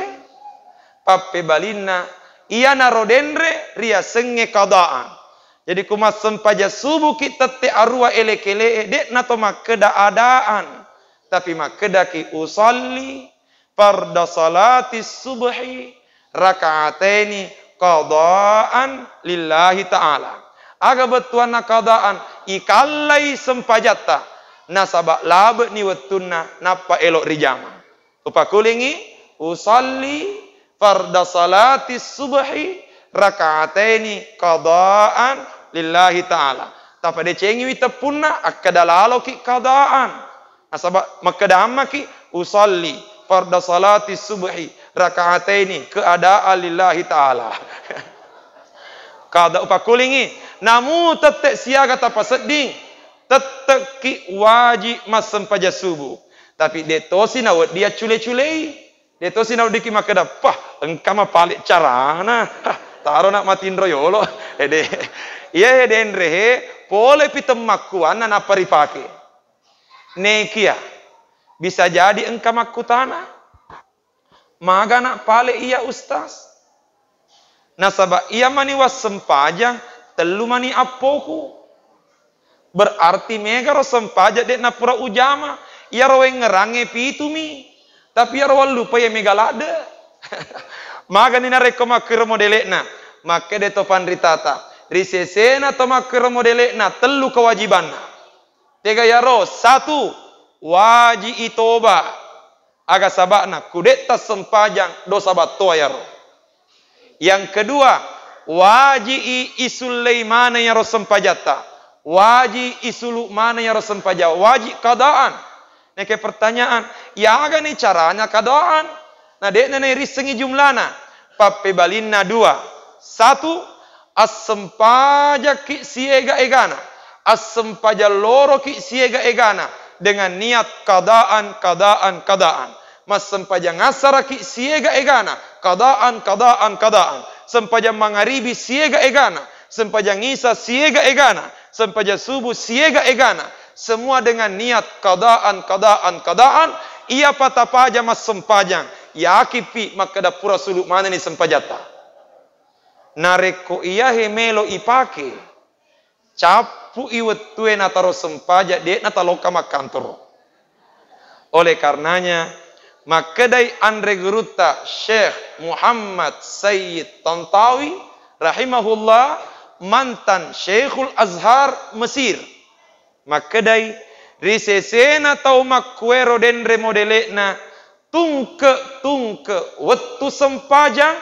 pape balinna iya narodenre ria senge qadaan. Jadi kumas sempaja subuh ki tete arwa elekele dek na to makeda adaan tapi makeda ki usalli farda salati subhi raka'ataini qadaan lillahi ta'ala. Aga betuan na qadaan ikallai sempajata nasabak labe ni watunna napa elok rijama. Upakulingi usalli farda salati subhi raka'ataini qadaan lillahi ta'ala. Tapa de cengi witapunna akadalalo ki qadaan. Nasabak makadamma ki usalli farda salati subhi raka'ataini keadaan lillahi ta'ala. Kada upakulingi namu tetek siaga tapaseding tetek ki wajib mas sempaja subuh. Tapi detosi nawat dia cule-culei. Detosi nawat diki makada pah engkama palik carana. Taro nak matin royolo. Iya denre pole pitem makuan na paripake. Nekia bisa jadi engkama kutana. Maga nak pale iya ustaz. Nasabak iya mani was sempajang telu mani apoku. Berarti mega ro sempaja dek na pura ujama. Iya ro ngerange pitumi. Tapi iya ro lupa ya mega lade. Maga ni na reko makir modelekna. Make de topan ritata. Risesena to makir modelekna telu kewajibanna. Tiga ya ro. 1 wajib itoba. Aga sabakna kudeta sempajang dosa batoa ya ro. Yang kedua waji isulai mana yang ro sempajata. Waji isulu mana yang ro sempaja. Waji kadaan. Neke pertanyaan. Ya aga ni caranya kadaan. Nah dek nene risengi jumlana. Pape balinna 2. 1 as sempaja ki siega egana. As sempaja loro ki siega egana. Dengan niat kadaan. Mas sempaja ngasara ki siega egana. Kadaan. Sempaja mangaribi siega egana. Sempaja ngisa siega egana. Sempaja subuh siega egana. Semua dengan niat kadaan. Ia patapaja mas sempajang. Ya akipi makada pura suluk mana ni sempajata. Nareko iya hemelo ipake. Capu iwetue nataro sempaja dek nataloka makantoro. Oleh karenanya, makedai Andre Geruta Syekh Muhammad Sayyid Tantawi rahimahullah, mantan Syekhul Azhar Mesir. Makedai risesena tau makwero dendre modelekna tungke wetu sempajang,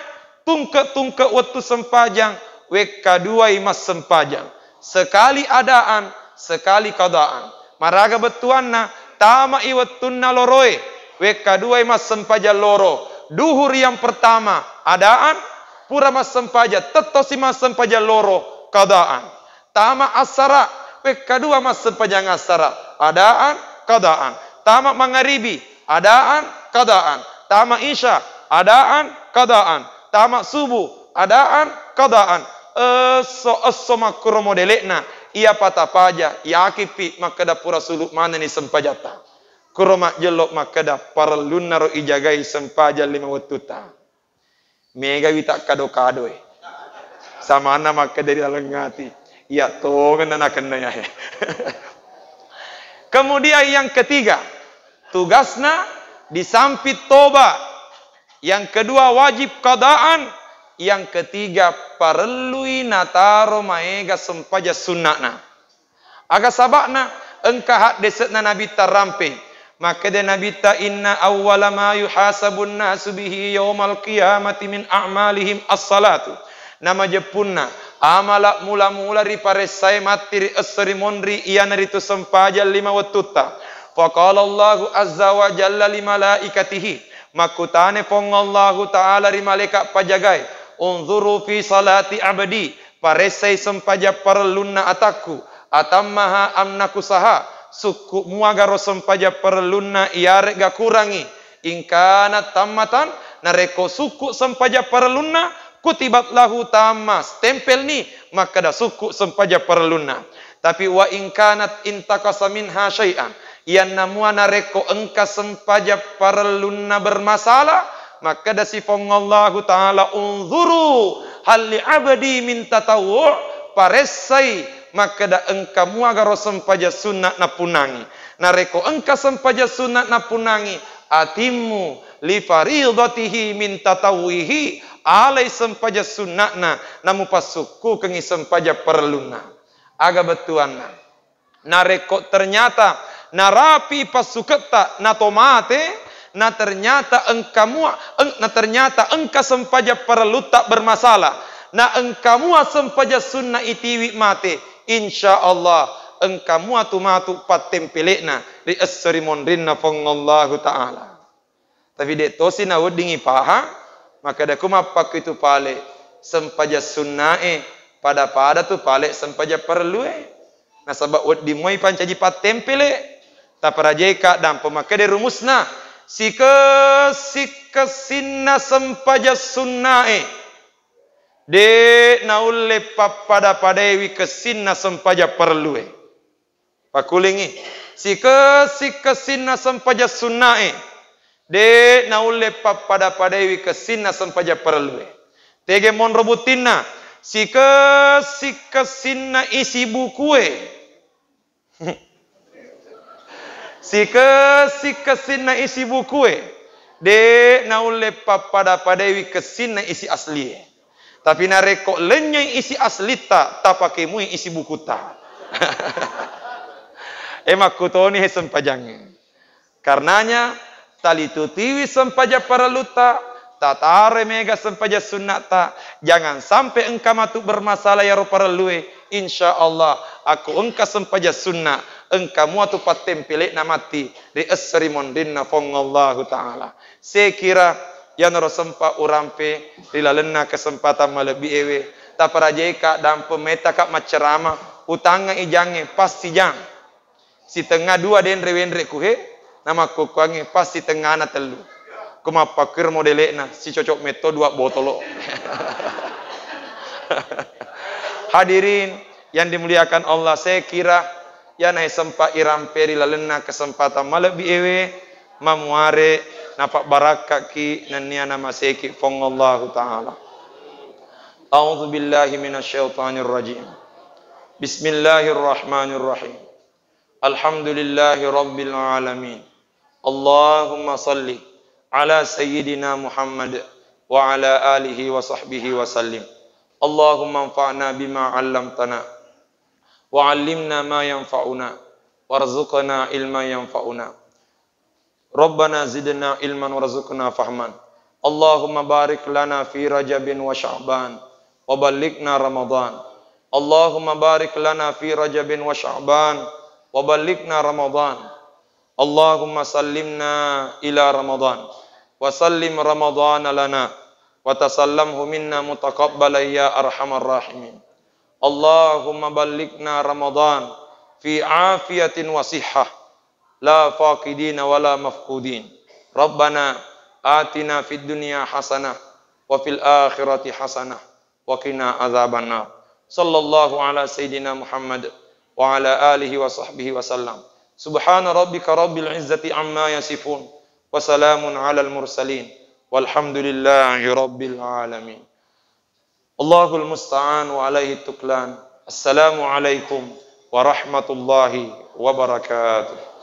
tungke wetu sempajang, weka dua imas sempajang. Sekali adaan, sekali kadaan. Maraga betuanna tama iwetunna loroe, weka dua imas sempajang loro. Duhur yang pertama adaan, pura mas sempaja, tetosi mas sempaja loro kadaan. Tama asara, weka dua mas sempajang asara, adaan, kadaan. Tama mangaribi, adaan, kadaan. Tama isya, adaan, kadaan. Tama subuh, adaan, kadaan. Eso makuro modelekna, ia patapaja, yakipi makada pura suluk mana ni sempajata. Kuromak jelok makada parlun naro ijagai sempaja 5 wetuta. Mega wita kado-kado sama anak makada dari dalam ngati. Ya tongan anak kena ya. Kemudian yang ketiga, tugasna disampit toba. Yang kedua wajib qadaan. Yang ketiga parlui nataro maega sempaja sunnahna. Aga sabakna engkah hak desetna nabi tarampe. Maka de nabi ta inna awwala ma yuhasabun nasu bihi yaumal qiyamati min a'malihim as-salatu. Nama jepunna amala mula-mula riparesai matiri asri monri iya naritu sempaja 5 wetuta. Faqala Allahu azza wa jalla li malaikatihi, makutane pong Allahu taala ri malaikat pajagai. Unzuru fi salati abdi, paresai sempaja perlunna ataku, atammaha amnaku saha, suku muagaro sempaja perlunna iare ga kurangi, ingkana tammatan, nareko suku sempaja perlunna, kutibat lahu tamas, tempel ni, maka da suku sempaja perlunna. Tapi wa ingkanat intakasa minha syai'an, yang namua nareko engka sempaja perlunna bermasalah, maka da sifong Allah Ta'ala unzuru hal li abdi min tatawwu' paresai maka da engka muagaro sempaja sunat na punangi. Nareko engka sempaja sunat na punangi atimmu li faridatihi min tatawwihi alai sempaja sunatna namu pasuku kengi sempaja perluna. Aga betuanna. Nareko ternyata narapi pasuketa na tomate. Na ternyata engka sempaja perlu tak bermasalah. Na engka mua sempaja sunnah itiwi mate. Insya Allah engka mua tu matu patempelekna di asri mondrinna fongallahu ta'ala. Tapi dek tosi na wedingi paha, maka da kumapak itu pale sempaja sunnae pada tu pale sempaja perlu na sabab wedi moi pancaji patempele ta parajeka dan pemake de rumusna sika sinna sempaja sunnae de naulle pada padewi kesinna sempaja perlue pakulingi sika sinna sempaja sunnae de naulle pada padewi kesinna sempaja perlue tege mon robutinna sika sinna isi bukue Sika sinna isi bukue de naulle pada padewi kesinna isi asli. Tapi nareko lenyai isi aslita ta pakai mui isi buku ta. Emak kutoni sempajang. Karenanya tali tutiwi sempaja para luta tatare mega sempaja sunnata. Jangan sampai engkau matu bermasalah ya ro para luwe. Insyaallah aku engkau sempaja sunnah. Engkau muatu patempelek namati di asri mondinna fongallahu ta'ala. Sekira yang noro sempa urampe dilalena kesempatan malebi ewe ta parajeka dan pemeta kak macerama utanga ijange pasti jang si tengah dua denre kuhe nama kukuange pasti tengah na telu kuma pakir modelekna si cocok meto 2 botolo. Hadirin yang dimuliakan Allah, saya kira ya naik sempat iramperi lalena kesempatan malebi ewe mamuare napak barakah ki nania nama seki fongallahu ta'ala. A'udzu billahi minasyaitonir rajim. Bismillahirrahmanirrahim. Alhamdulillahi rabbil alamin. Allahumma salli ala sayyidina Muhammad wa ala alihi wa sahbihi wa sallim. Allahumma anfa'na bima 'allamtana wa 'allimna ma yanfa'una warzuqna ilma yanfa'una. Rabbana zidna ilman warzuqna fahman. Allahumma barik lana fi Rajabin wa Sya'ban wa ballighna Ramadan. Allahumma barik lana fi Rajabin wa Sya'ban wa ballighna Ramadan. Allahumma sallimna ila Ramadan wa sallim Ramadan lana wa tasallamhu minna mutaqabbalan ya arhamar rahimin. Allahumma ballighna Ramadan fi afiyatin wa sihhah la faqidina wa la mafqudin. Rabbana atina fid dunya hasanah wa fil akhirati hasanah wa qina adzabannar. Sallallahu ala sayyidina Muhammad wa ala alihi wa sahbihi wa sallam. Subhana rabbika rabbil izzati amma yasifun wa salamun alal mursalin walhamdulillahi rabbil alamin. Allahul musta'an wa alaihi tuklan. Assalamu alaikum warahmatullahi wabarakatuh.